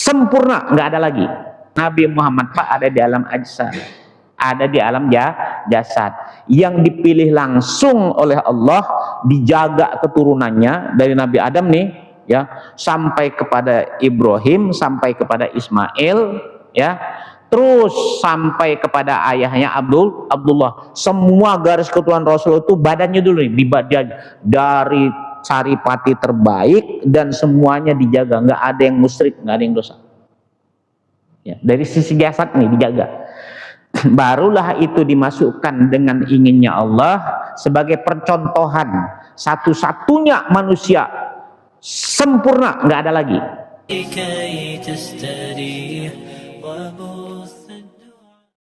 sempurna, nggak ada lagi. Nabi Muhammad Pak ada di alam ajsad, ada di alam jasad, yang dipilih langsung oleh Allah, dijaga keturunannya dari Nabi Adam nih ya, sampai kepada Ibrahim, sampai kepada Ismail ya, terus sampai kepada ayahnya Abdullah. Semua garis keturunan Rasul itu badannya dulu nih dari saripati terbaik, dan semuanya dijaga, nggak ada yang musyrik, nggak ada yang dosa ya, dari sisi jasad nih dijaga. Barulah itu dimasukkan dengan inginnya Allah sebagai percontohan satu-satunya manusia sempurna, nggak ada lagi.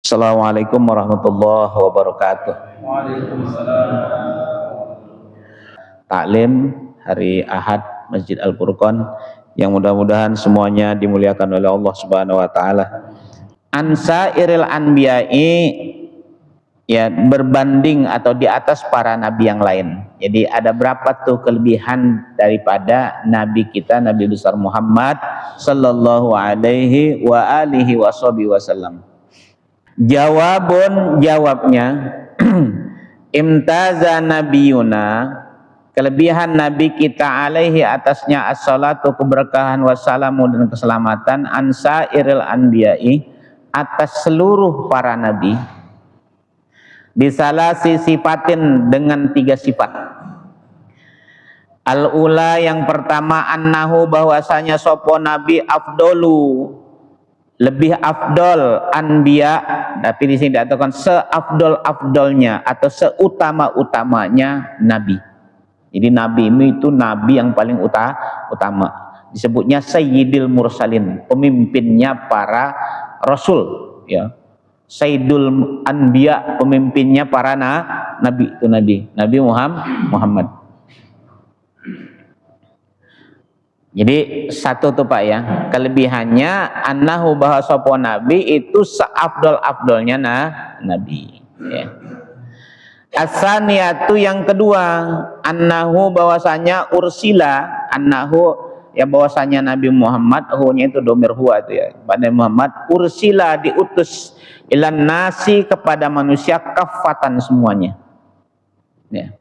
Assalamualaikum warahmatullahi wabarakatuh. Taklim hari Ahad Masjid Al-Furqan yang mudah-mudahan semuanya dimuliakan oleh Allah Subhanahu wa taala. Ansairil anbiya'i, ya, berbanding atau di atas para nabi yang lain. Jadi ada berapa tuh kelebihan daripada nabi kita, Nabi besar Muhammad sallallahu alaihi wa alihi wasallam. Jawabnya imtaza nabiyuna, kelebihan nabi kita alaihi atasnya as-salatu, keberkahan, wassalamu dan keselamatan, ansairil anbiya'i, atas seluruh para nabi, bisalasi sifatin, dengan 3 sifat. Al-ula, yang pertama, annahu, bahwasanya sopo nabi afdolu, lebih afdol, anbiya, tapi di sini dikatakan seafdol-afdolnya atau seutama-utamanya nabi. Jadi nabi itu nabi yang paling utama. Disebutnya sayyidil mursalin, pemimpinnya para rasul ya. Sayyidul anbiya, pemimpinnya para nabi, itu Nabi Muhammad. Jadi satu tuh Pak ya, kelebihannya annahu, bahwa sopo nabi itu seafdol-afdolnya nabi ya. As-saniyatu, yang kedua, annahu, bahwasanya ursila, annahu, ya, bahwasanya Nabi Muhammad, hu-nya itu domir huwa itu ya, pada Muhammad, ursila, diutus, ilan nasi, kepada manusia, kafatan, semuanya ya.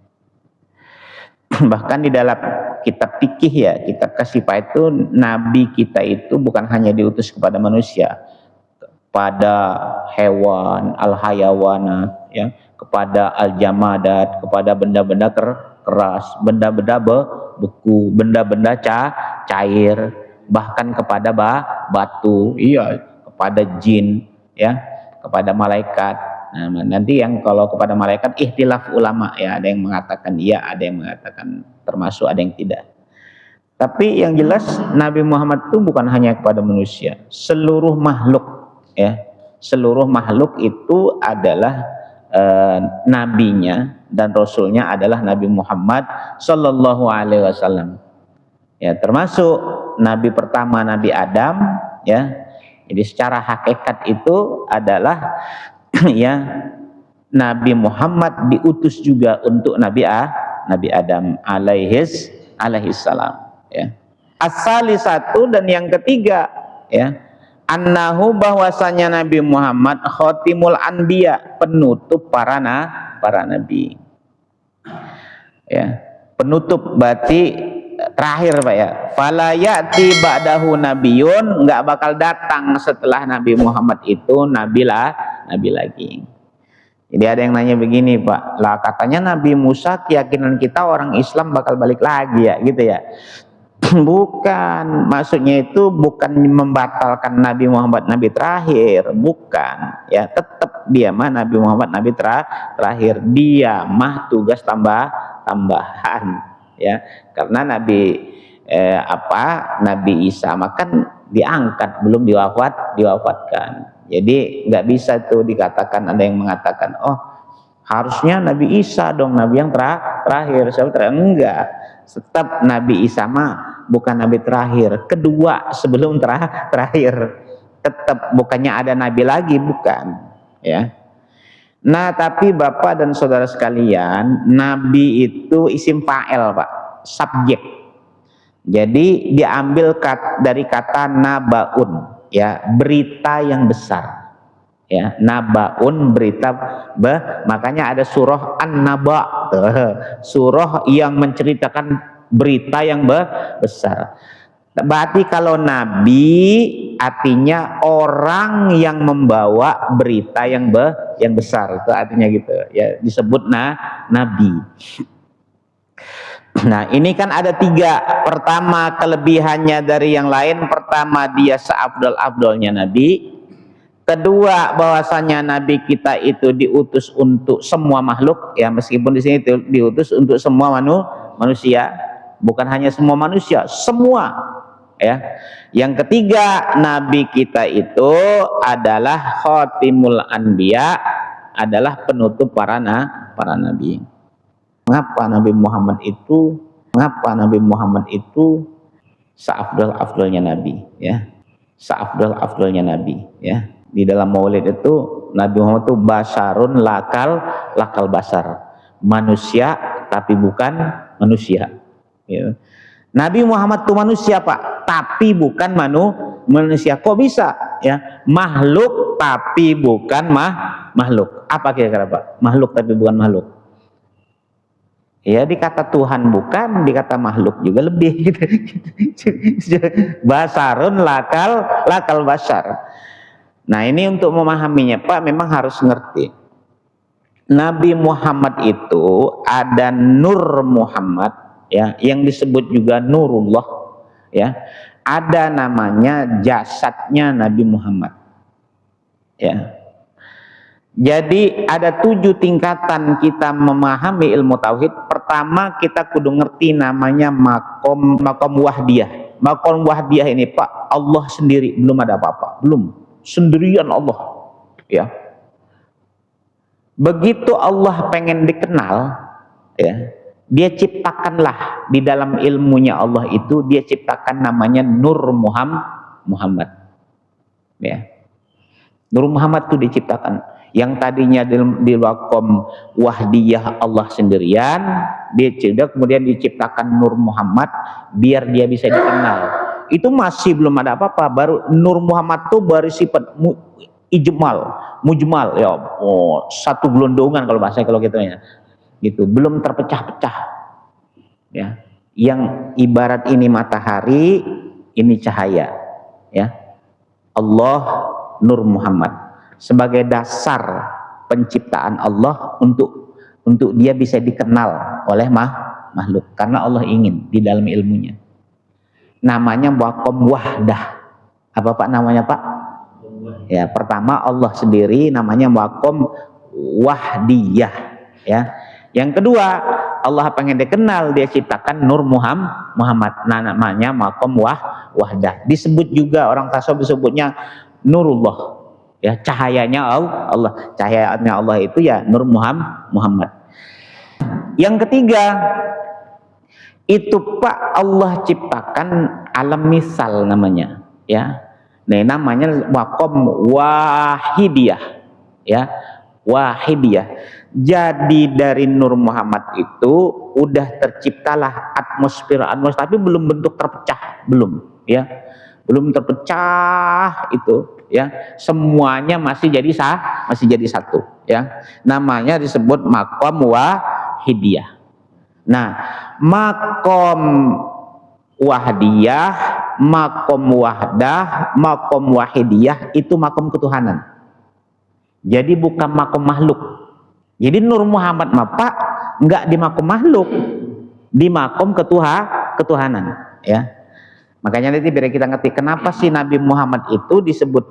Bahkan di dalam kitab fikih ya, kitab Kasyifah itu, nabi kita itu bukan hanya diutus kepada manusia, kepada hewan, al-hayawanat ya, kepada al-jamadat, kepada benda-benda keras, benda-benda beku, benda-benda cair, bahkan kepada batu, iya, kepada jin ya, kepada malaikat. Nah, nanti yang kalau kepada malaikat ikhtilaf ulama ya, ada yang mengatakan iya, ada yang mengatakan termasuk, ada yang tidak. Tapi yang jelas Nabi Muhammad itu bukan hanya kepada manusia, seluruh makhluk ya, seluruh makhluk itu adalah nabinya dan rasulnya adalah Nabi Muhammad sallallahu alaihi wasallam ya, termasuk nabi pertama Nabi Adam ya. Jadi secara hakikat itu adalah ya, Nabi Muhammad diutus juga untuk Nabi Adam alaihis salam ya. As-salisatu, dan yang ketiga ya, annahu, bahwasanya Nabi Muhammad khotimul anbiya, penutup para nabi ya, penutup berarti terakhir Pak ya. Fala ya'ti ba'dahu nabiyun, enggak bakal datang setelah Nabi Muhammad itu nabi lagi. Jadi ada yang nanya begini Pak, lah katanya Nabi Musa, keyakinan kita orang Islam bakal balik lagi ya, gitu ya. Bukan, maksudnya itu bukan membatalkan Nabi Muhammad nabi terakhir, bukan ya, tetap dia mah Nabi Muhammad nabi terakhir, dia mah tugas tambahan ya, karena Nabi Nabi Isa makan diangkat, belum diwafatkan. Jadi nggak bisa tuh dikatakan, ada yang mengatakan oh harusnya Nabi Isa dong nabi yang terakhir. Enggak, tetap Nabi Isa mah bukan nabi terakhir, kedua sebelum terakhir, tetap, bukannya ada nabi lagi, bukan ya. Nah, tapi Bapak dan saudara sekalian, nabi itu isim fa'il Pak, subjek. Jadi diambil dari kata nabaun, ya, berita yang besar. Ya, nabaun, berita, makanya ada surah An-Naba, surah yang menceritakan berita yang besar. Berarti kalau nabi artinya orang yang membawa berita yang besar, itu artinya gitu ya, disebut nabi. Nah, ini kan ada 3. Pertama, kelebihannya dari yang lain. Pertama, dia seafdal-afdalnya nabi. Kedua, bahwasanya nabi kita itu diutus untuk semua makhluk, ya, meskipun di sini diutus untuk semua manusia, bukan hanya semua manusia, semua, ya. Yang ketiga, nabi kita itu adalah khatimul anbiya, adalah penutup para nabi. Mengapa Nabi Muhammad itu seafdal-afdalnya nabi, ya, seafdal-afdalnya nabi, ya. Di dalam maulid itu Nabi Muhammad itu basarun lakal basar, manusia tapi bukan manusia, ya. Nabi Muhammad itu manusia, Pak, tapi bukan manusia. Kok bisa, ya, makhluk tapi bukan makhluk? Apa kira-kira, Pak? Makhluk tapi bukan makhluk. Ya, dikata Tuhan bukan, dikata makhluk juga lebih. Basarun lakal basar. Nah, ini untuk memahaminya, Pak, memang harus ngerti. Nabi Muhammad itu ada Nur Muhammad, ya, yang disebut juga Nurullah, ya. Ada namanya jasadnya Nabi Muhammad, ya. Jadi ada 7 tingkatan kita memahami ilmu tauhid. Pertama, kita kudu ngerti namanya makom wahdiyah. Makom wahdiyah ini, Pak, Allah sendiri, belum ada apa-apa, belum, sendirian Allah, ya. Begitu Allah pengen dikenal, ya, dia ciptakanlah di dalam ilmunya Allah itu, dia ciptakan namanya Nur Muhammad, ya. Nur Muhammad itu diciptakan, yang tadinya di wakom wahdiyah Allah sendirian, dia kemudian diciptakan Nur Muhammad biar dia bisa dikenal. Itu masih belum ada apa-apa, baru Nur Muhammad itu baru sifat mujmal, ya, satu gelondongan kalau gitu, ya, gitu, belum terpecah-pecah, ya, yang ibarat ini matahari, ini cahaya, ya. Allah Nur Muhammad sebagai dasar penciptaan Allah untuk dia bisa dikenal oleh makhluk, karena Allah ingin di dalam ilmunya. Namanya wakom wahdah. Apa, Pak, namanya, Pak? Ya, pertama Allah sendiri namanya wakom wahdiyah, ya. Yang kedua, Allah pengen dikenal, dia ciptakan Nur Muhammad. Nah, namanya makom wahdah. Disebut juga orang tasawuf disebutnya Nurullah, ya, cahayanya Allah. Cahayanya Allah itu ya Nur Muhammad. Yang ketiga, itu, Pak, Allah ciptakan alam misal namanya, ya. Nah, namanya wakom wahidiyah, ya, wahidiyah. Jadi dari Nur Muhammad itu udah terciptalah atmosfer, tapi belum bentuk terpecah, belum, ya, belum terpecah itu, ya. Semuanya masih jadi satu, ya. Namanya disebut makom wahidiyah. Nah, makom wahdiyah, makom wahdah, makom wahidiyah itu makom ketuhanan. Jadi bukan makom makhluk. Jadi Nur Muhammad, Pak, enggak di makom makhluk, di makom ketuhanan, ya. Makanya nanti biar kita ngerti kenapa sih Nabi Muhammad itu disebut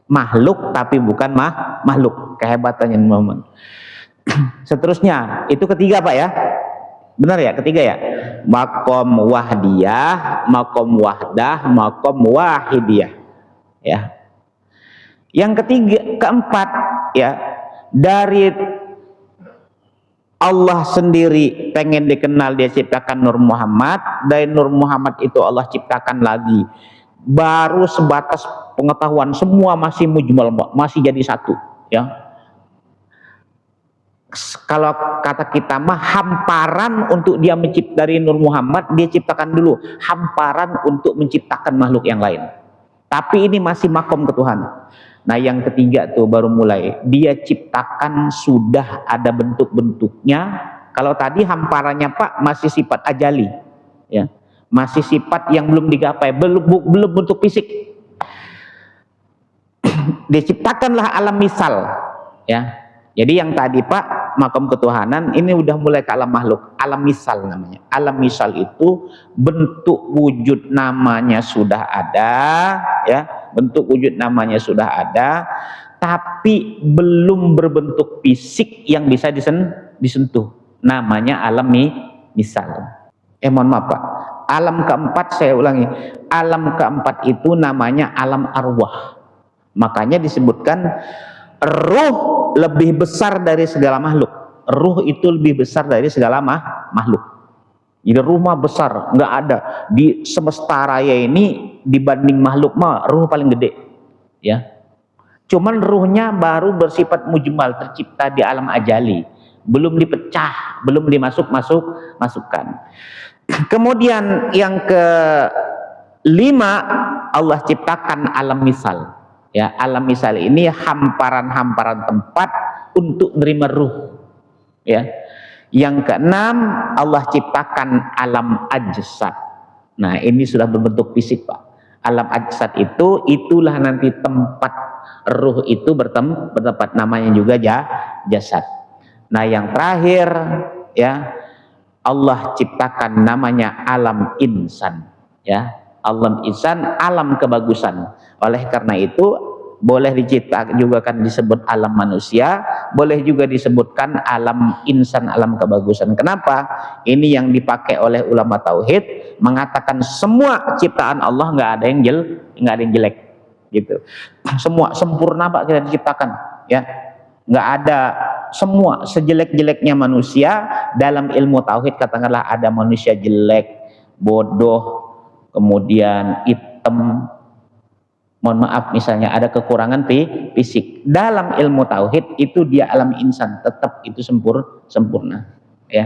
makhluk tapi bukan makhluk, kehebatannya Muhammad. Seterusnya, itu ketiga, Pak, ya. Benar ya, ketiga, ya. Makom wahdiyah, makom wahdah, makom wahidiyah, ya. Yang keempat, ya, dari Allah sendiri pengen dikenal, dia ciptakan Nur Muhammad. Dari Nur Muhammad itu Allah ciptakan lagi, baru sebatas pengetahuan, semua masih mujmal, masih jadi satu, ya. Kalau kata kita mah hamparan untuk dia mencipta dari Nur Muhammad, dia ciptakan dulu hamparan untuk menciptakan makhluk yang lain. Tapi ini masih makom ketuhanan. Nah yang ketiga tuh baru mulai, dia ciptakan sudah ada bentuk-bentuknya. Kalau tadi hamparannya Pak masih sifat ajali, ya, masih sifat yang belum digapai, belum bentuk fisik. Diciptakanlah alam misal, ya. Jadi yang tadi Pak makom ketuhanan ini udah mulai ke alam makhluk, alam misal namanya. Alam misal itu bentuk wujud namanya sudah ada, ya, bentuk wujud namanya sudah ada, tapi belum berbentuk fisik yang bisa disentuh. Namanya alam misal. Mohon maaf Pak. Alam keempat saya ulangi, alam keempat itu namanya alam arwah. Makanya disebutkan ruh lebih besar dari segala makhluk. Ruh itu lebih besar dari segala makhluk. Jadi ruh mah besar, nggak ada di semesta raya ini dibanding makhluk mah ruh paling gede, ya. Cuman ruhnya baru bersifat mujmal, tercipta di alam ajali, belum dipecah, belum masukkan. Kemudian yang kelima, Allah ciptakan alam misal. Ya, alam misal ini hamparan-hamparan tempat untuk menerima ruh. Ya. Yang keenam, Allah ciptakan alam ajsad. Nah, ini sudah berbentuk fisik, Pak. Alam ajsad itulah nanti tempat ruh itu bertempat, namanya juga jasad. Nah, yang terakhir, ya, Allah ciptakan namanya alam insan, ya. Alam insan, alam kebagusan. Oleh karena itu boleh diciptakan juga kan disebut alam manusia, boleh juga disebutkan alam insan, alam kebagusan. Kenapa? Ini yang dipakai oleh ulama tauhid, mengatakan semua ciptaan Allah nggak ada yang jelek, gitu. Semua sempurna Pak kita diciptakan, ya. Nggak ada, semua sejelek-jeleknya manusia dalam ilmu tauhid katakanlah ada manusia jelek, bodoh, kemudian hitam, mohon maaf misalnya ada kekurangan fisik, dalam ilmu tauhid itu dia alam insan, tetap itu sempurna, ya,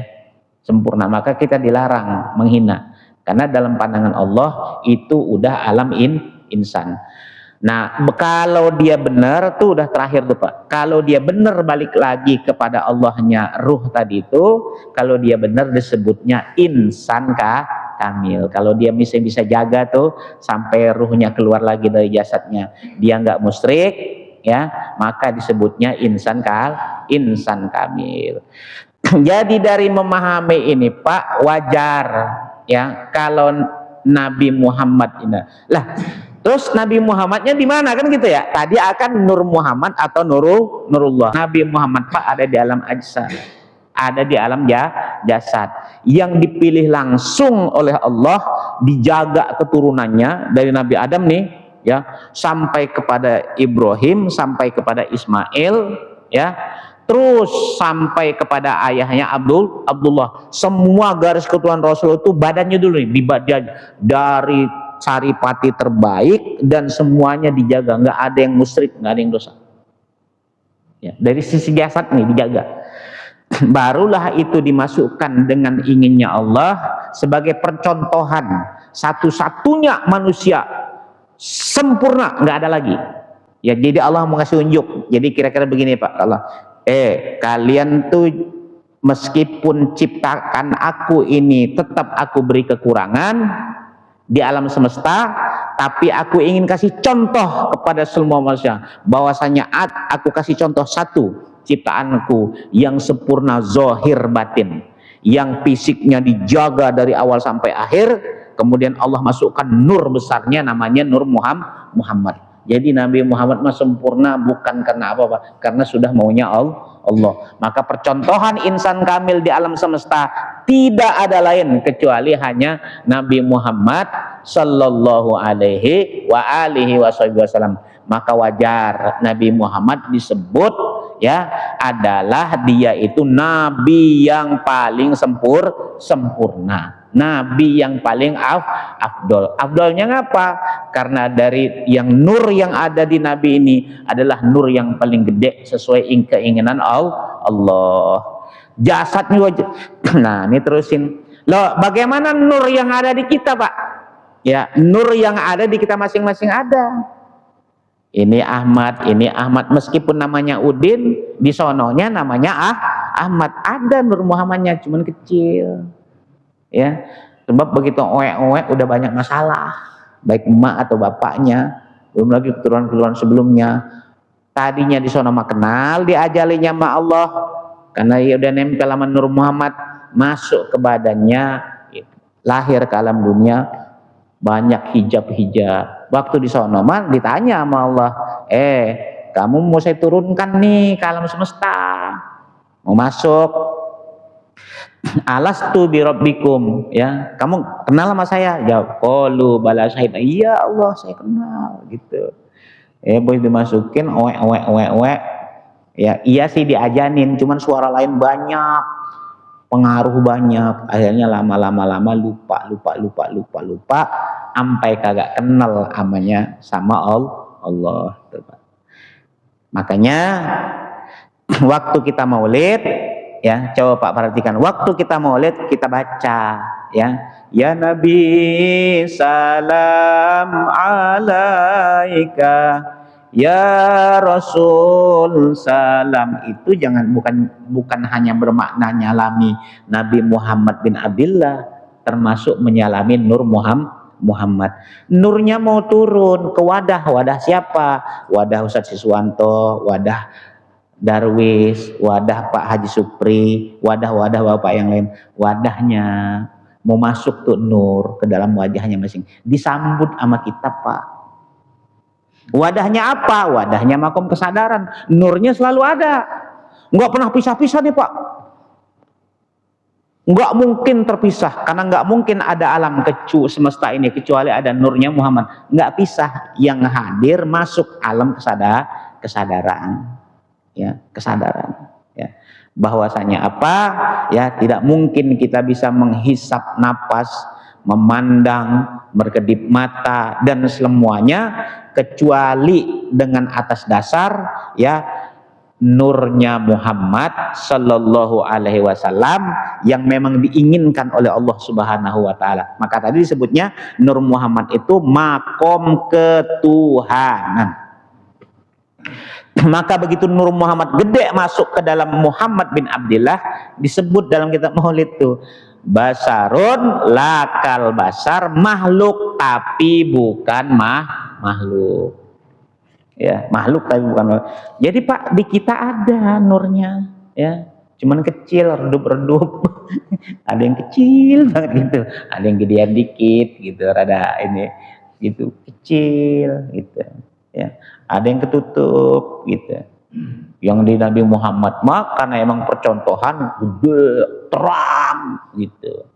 sempurna. Maka kita dilarang menghina karena dalam pandangan Allah itu udah alam insan. Nah, kalau dia benar tuh udah terakhir tuh Pak. Kalau dia benar balik lagi kepada Allahnya ruh tadi itu, kalau dia benar disebutnya insan kamil. Kalau dia bisa jaga tuh sampai ruhnya keluar lagi dari jasadnya, dia nggak musyrik, ya, maka disebutnya insan kamil. Jadi dari memahami ini Pak, wajar, ya, kalau Nabi Muhammad ini lah. Terus Nabi Muhammadnya di mana kan gitu ya? Tadi akan Nur Muhammad atau Nurullah. Nabi Muhammad Pak ada di alam ajsad, ada di alam jasad. Yang dipilih langsung oleh Allah, dijaga keturunannya dari Nabi Adam nih, ya, sampai kepada Ibrahim, sampai kepada Ismail, ya, terus sampai kepada ayahnya Abdullah. Semua garis keturunan Rasul itu badannya dulu nih, dari saripati terbaik dan semuanya dijaga, nggak ada yang musyrik, nggak ada yang dosa, ya, dari sisi jasad nih dijaga. Barulah itu dimasukkan dengan inginnya Allah sebagai percontohan satu-satunya manusia sempurna, nggak ada lagi, ya. Jadi Allah mau ngasih unjuk, jadi kira-kira begini Pak Allah, kalian tuh meskipun ciptakan aku ini tetap aku beri kekurangan di alam semesta, tapi aku ingin kasih contoh kepada semua manusia bahwasanya aku kasih contoh satu ciptaanku yang sempurna zahir batin, yang fisiknya dijaga dari awal sampai akhir, kemudian Allah masukkan nur besarnya namanya Nur Muhammad. Jadi Nabi Muhammad mah sempurna bukan karena apa-apa, karena sudah maunya Allah. Maka percontohan insan kamil di alam semesta tidak ada lain kecuali hanya Nabi Muhammad sallallahu alaihi wa alihi wasallam. Maka wajar Nabi Muhammad disebut, ya, adalah dia itu nabi yang paling sempurna. nabi yang paling afdol. Afdolnya ngapa? Karena dari yang nur yang ada di nabi ini adalah nur yang paling gede sesuai keinginan Allah. Jasadnya wajib. Nah, ini terusin. Loh, bagaimana nur yang ada di kita, Pak? Ya, nur yang ada di kita masing-masing ada. Ini Ahmad meskipun namanya Udin, di sononya namanya Ahmad. Ada Nur Muhammadnya, cuman kecil. Ya, sebab begitu oek-oek udah banyak masalah, baik emak atau bapaknya, belum lagi keturunan-keturunan sebelumnya. Tadinya di sono mah kenal diajalinya sama Allah, karena ia udah nempel sama Nur Muhammad, masuk ke badannya, lahir ke alam dunia, banyak hijab-hijab. Waktu di sono mah ditanya sama Allah, kamu mau saya turunkan nih ke alam semesta, mau masuk, alastu bi rabbikum, ya kamu kenal sama saya? Jawab, qalu bala syahid. Iya Allah, saya kenal, gitu. Boleh dimasukin, oek. Ya iya sih diajanin, cuman suara lain banyak, pengaruh banyak, akhirnya lama lupa, sampai kagak kenal amanya sama Allah. Makanya waktu kita maulid, ya coba Pak perhatikan, waktu kita maulid kita baca, ya Nabi salam alaika, ya Rasul salam. Itu bukan hanya bermakna nyalami Nabi Muhammad bin Abdillah, termasuk menyalami Nur Muhammad. Nurnya mau turun ke wadah siapa? Wadah Ustadz Siswanto, wadah Darwis, wadah Pak Haji Supri, wadah bapak yang lain. Wadahnya mau masuk tuh nur ke dalam wajahnya masing, disambut sama kita, Pak. Wadahnya apa? Wadahnya makom kesadaran. Nurnya selalu ada, nggak pernah pisah-pisah nih, Pak. Nggak mungkin terpisah, karena nggak mungkin ada alam semesta ini kecuali ada nurnya Muhammad. Nggak pisah, yang hadir masuk alam kesadaran, ya kesadaran, ya bahwasanya apa, ya tidak mungkin kita bisa menghisap napas, memandang, berkedip mata dan semuanya kecuali dengan atas dasar, ya nurnya Muhammad Sallallahu Alaihi Wasallam yang memang diinginkan oleh Allah Subhanahu Wa Taala. Maka tadi disebutnya Nur Muhammad itu makom ketuhanan. Maka begitu Nur Muhammad gede masuk ke dalam Muhammad bin Abdillah, disebut dalam kitab Maulid itu basarun lakal basar, makhluk tapi bukan makhluk. Ya, makhluk tapi bukan makhluk. Jadi Pak, di kita ada nurnya, ya cuman kecil, redup-redup. Ada yang kecil banget gitu, ada yang gedean dikit gitu, rada ini gitu kecil gitu, ya ada yang ketutup gitu. Yang di Nabi Muhammad mah karena emang percontohan gede terang gitu.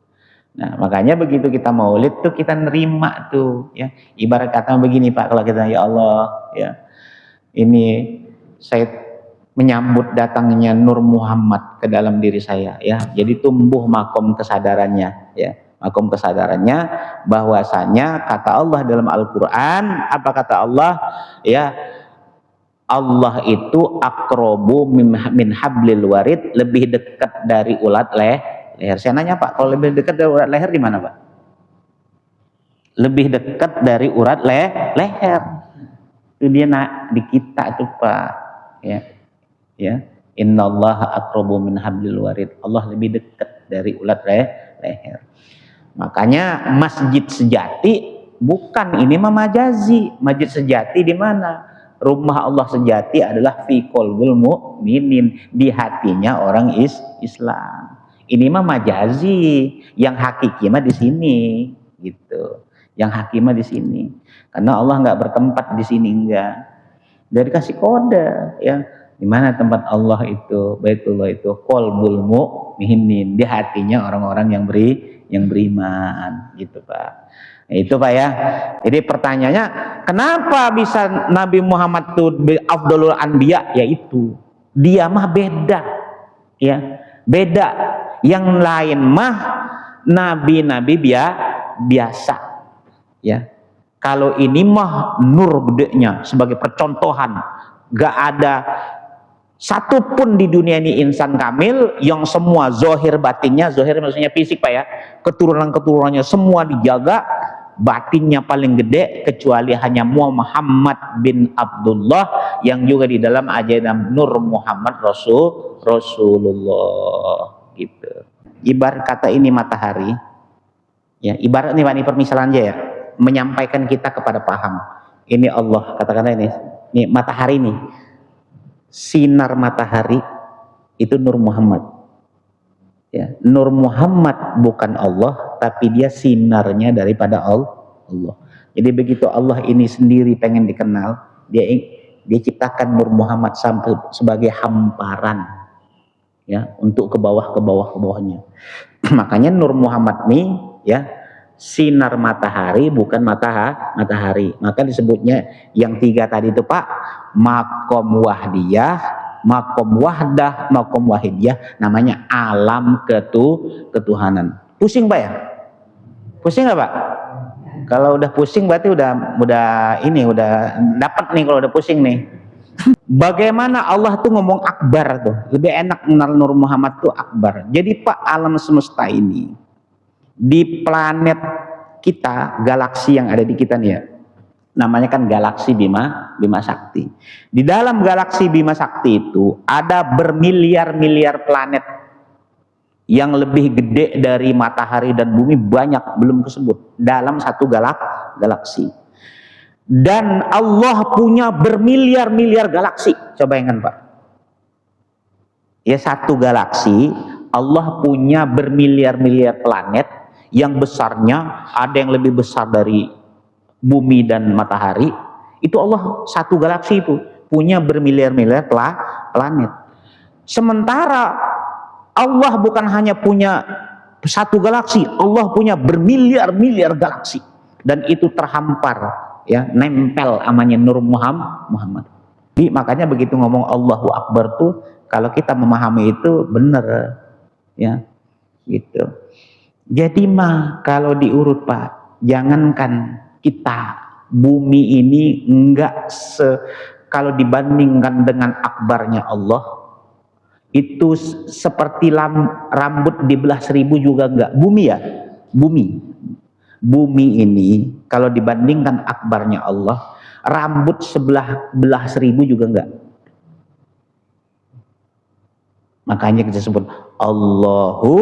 Nah makanya begitu kita maulid tuh kita nerima tuh, ya ibarat kata begini Pak, kalau kita ya Allah, ya ini saya menyambut datangnya Nur Muhammad ke dalam diri saya, ya jadi tumbuh makom kesadarannya, ya makom kesadarannya bahwasanya kata Allah dalam Al-Quran, apa kata Allah, ya Allah itu akrobu min hablil warid, lebih dekat dari ulat leher. Saya nanya Pak, kalau lebih dekat dari urat leher di mana Pak? Lebih dekat dari urat leher. Itu dia di kita tuh Pak, ya innallaha aqrabu min hablil warid, Allah lebih dekat dari ulat leher. Makanya masjid sejati bukan ini mah majazi. Masjid sejati di mana? Rumah Allah sejati adalah fi qalbil mu'minin, di hatinya orang Islam. Ini mah majazi, yang hakiki mah di sini gitu. Yang hakiki mah di sini. Karena Allah nggak bertempat di sini, enggak. Dari kasih kode, ya. Di mana tempat Allah itu, Baitullah itu qalbul mu'minin, di hatinya orang-orang yang beriman, gitu Pak. Nah, itu Pak ya. Jadi pertanyaannya, kenapa bisa Nabi Muhammad itu afdalul anbiya? Yaitu dia mah beda, ya beda. Yang lain mah nabi-nabi biasa, ya. Kalau ini mah nur gedenya sebagai percontohan, gak ada satupun di dunia ini insan kamil yang semua zohir batinnya, zohir maksudnya fisik Pak ya, keturunan-keturunannya semua dijaga, batinnya paling gede, kecuali hanya Muhammad bin Abdullah yang juga di dalam ajaran Nur Muhammad Rasulullah gitu. Ibarat kata ini matahari, ya ibarat nih Pak, ini permisalan aja ya, menyampaikan kita kepada paham. Ini Allah, katakanlah ini matahari nih. Sinar matahari itu Nur Muhammad, ya. Nur Muhammad bukan Allah, tapi dia sinarnya daripada Allah. Jadi begitu Allah ini sendiri pengen dikenal, dia ciptakan Nur Muhammad sampai sebagai hamparan, ya, untuk ke bawahnya. Makanya Nur Muhammad nih, ya, sinar matahari bukan matahari. Maka disebutnya yang tiga tadi itu Pak, makom wahdiyah, makom wahdah, makom wahidiyah, namanya alam ketuhanan. Pusing Pak ya? Pusing nggak Pak? Kalau udah pusing berarti udah dapat nih kalau udah pusing nih. Bagaimana Allah tuh ngomong akbar tuh, lebih enak mengenal Nur Muhammad tuh akbar. Jadi Pak, alam semesta ini, di planet kita, galaksi yang ada di kita nih ya, namanya kan galaksi Bima Sakti. Di dalam galaksi Bima Sakti itu ada bermiliar-miliar planet yang lebih gede dari matahari dan bumi, banyak belum kesebut dalam satu galaksi. Dan Allah punya bermiliar-miliar galaksi. Coba bayangkan Pak, ya, satu galaksi Allah punya bermiliar-miliar planet yang besarnya ada yang lebih besar dari bumi dan matahari. Itu Allah, satu galaksi itu punya bermiliar-miliar planet. Sementara Allah bukan hanya punya satu galaksi, Allah punya bermiliar-miliar galaksi, dan itu terhampar, ya, nempel amanya Nur Muhammad. Jadi makanya begitu ngomong Allahu Akbar tuh, kalau kita memahami itu benar, ya, gitu. Jadi mah kalau diurut Pak, jangankan kita, bumi ini enggak kalau dibandingkan dengan akbarnya Allah, itu seperti rambut dibelah seribu juga enggak. Bumi ya, bumi ini kalau dibandingkan akbarnya Allah, rambut belah seribu juga enggak. Makanya kita sebut Allahu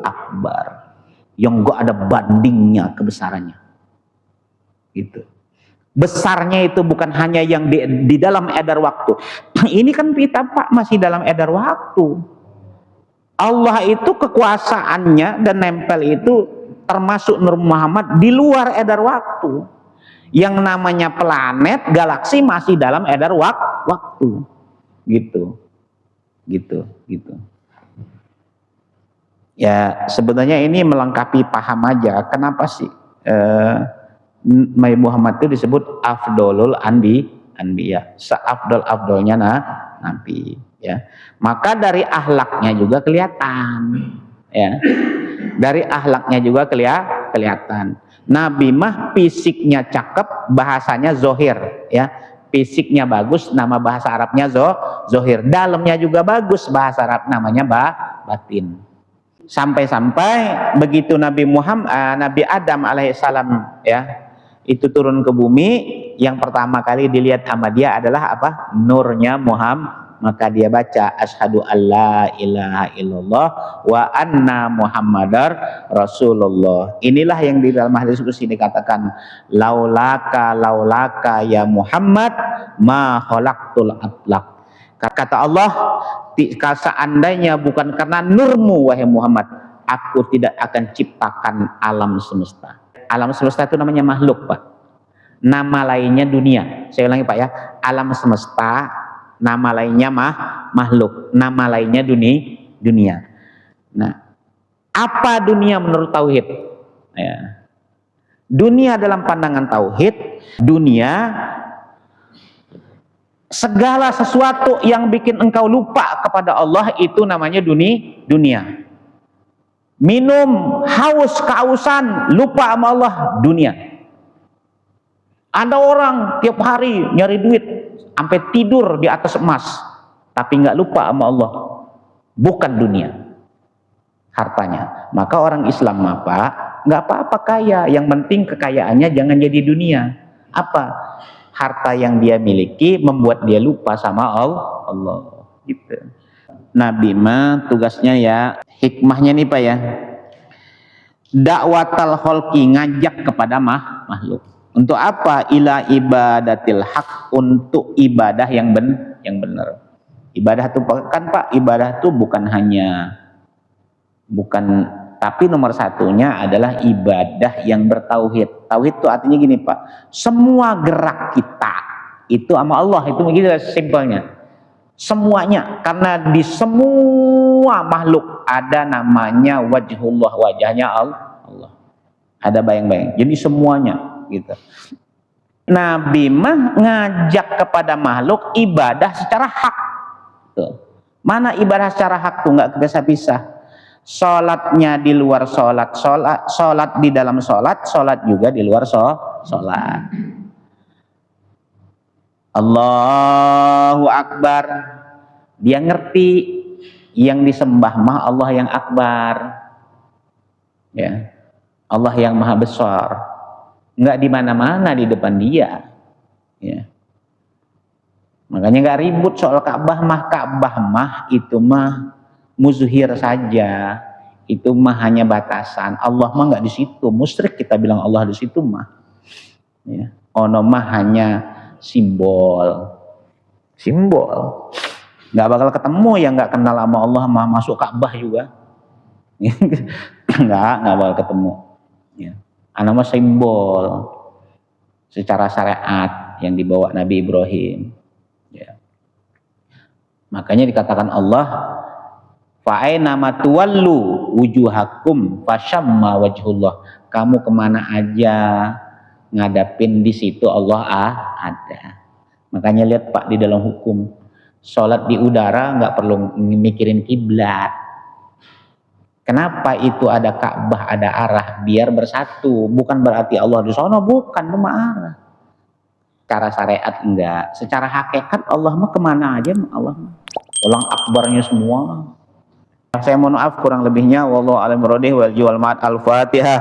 Akbar, yang enggak ada bandingnya kebesarannya. Gitu. Besarnya itu bukan hanya yang di dalam edar waktu. Ini kan kita Pak masih dalam edar waktu. Allah itu kekuasaannya dan nempel itu termasuk Nur Muhammad di luar edar waktu. Yang namanya planet, galaksi masih dalam edar waktu. Gitu. Ya sebenarnya ini melengkapi paham aja. Kenapa sih Muhammad itu disebut afdolul anbiya, seafdol-afdolnya nabi, ya. Maka dari akhlaknya juga kelihatan, ya. Dari akhlaknya juga kelihatan. Nabi mah fisiknya cakep, bahasanya zohir, ya. Fisiknya bagus, nama bahasa Arabnya zohir. Dalamnya juga bagus, bahasa Arab namanya batin. Sampai-sampai begitu Nabi Adam alaihissalam, ya, itu turun ke bumi, yang pertama kali dilihat sama dia adalah apa? Nurnya Muhammad. Maka dia baca asyhadu alla ilaha illallah wa anna muhammadar rasulullah. Inilah yang di dalam hadis qudsi dikatakan laulaka ya Muhammad ma khalaqtul atlaq. Kata Allah, seandainya bukan karena nurmu wahai Muhammad, aku tidak akan ciptakan alam semesta. Alam semesta itu namanya makhluk Pak. Nama lainnya dunia. Saya ulangi Pak ya. Alam semesta, nama lainnya makhluk. Nama lainnya dunia. Nah, apa dunia menurut tauhid? Ya. Dunia dalam pandangan tauhid, dunia segala sesuatu yang bikin engkau lupa kepada Allah itu namanya dunia. minum, haus, kehausan, lupa sama Allah, dunia. Ada orang tiap hari nyari duit sampai tidur di atas emas, tapi nggak lupa sama Allah, bukan dunia, hartanya. Maka orang Islam apa? Nggak apa-apa kaya, yang penting kekayaannya jangan jadi dunia. Apa? Harta yang dia miliki membuat dia lupa sama Allah, gitu. Nabi mah tugasnya ya, hikmahnya nih Pak ya, dakwatal kholqi, ngajak kepada makhluk. Untuk apa? Ila ibadatil haq, untuk ibadah yang benar. Ibadah itu kan Pak, ibadah itu bukan tapi nomor satunya adalah ibadah yang bertauhid. Tauhid itu artinya gini Pak, semua gerak kita itu sama Allah, itu begitu simpelnya. Semuanya, karena di semua makhluk ada namanya wajhullah, wajahnya Allah. Ada bayang-bayang. Jadi semuanya gitu. Nabi mah ngajak kepada makhluk ibadah secara hak. Tuh. Mana ibadah secara hak tuh, nggak bisa-bisa. Sholatnya di luar sholat, sholat di dalam sholat, sholat juga di luar sholat. Allahu Akbar, dia ngerti yang disembah mah Allah yang akbar, ya, Allah yang maha besar, nggak di mana-mana di depan dia, ya. Makanya nggak ribut soal Ka'bah mah itu mah muzhir saja, itu mah hanya batasan. Allah mah nggak di situ, musyrik kita bilang Allah di situ mah, ya. Ono mah hanya simbol, nggak bakal ketemu yang nggak kenal sama Allah mah masuk Ka'bah juga, nggak bakal ketemu, ya. Ana mah simbol secara syariat yang dibawa Nabi Ibrahim, ya. Makanya dikatakan Allah, fa'aina matuwallu wujuhakum fasyamma wajhullah, kamu kemana aja ngadapin di situ Allah ada. Makanya lihat Pak, di dalam hukum sholat di udara nggak perlu mikirin kiblat. Kenapa itu ada Ka'bah, ada arah, biar bersatu. Bukan berarti Allah di sana, bukan, cuma arah. Cara syariat enggak, secara hakikat Allah mah kemana aja Allah mah. Ulang akbarnya semua. Saya mohon maaf kurang lebihnya, wallahu a'lam bishawab, wal Al-Fatihah.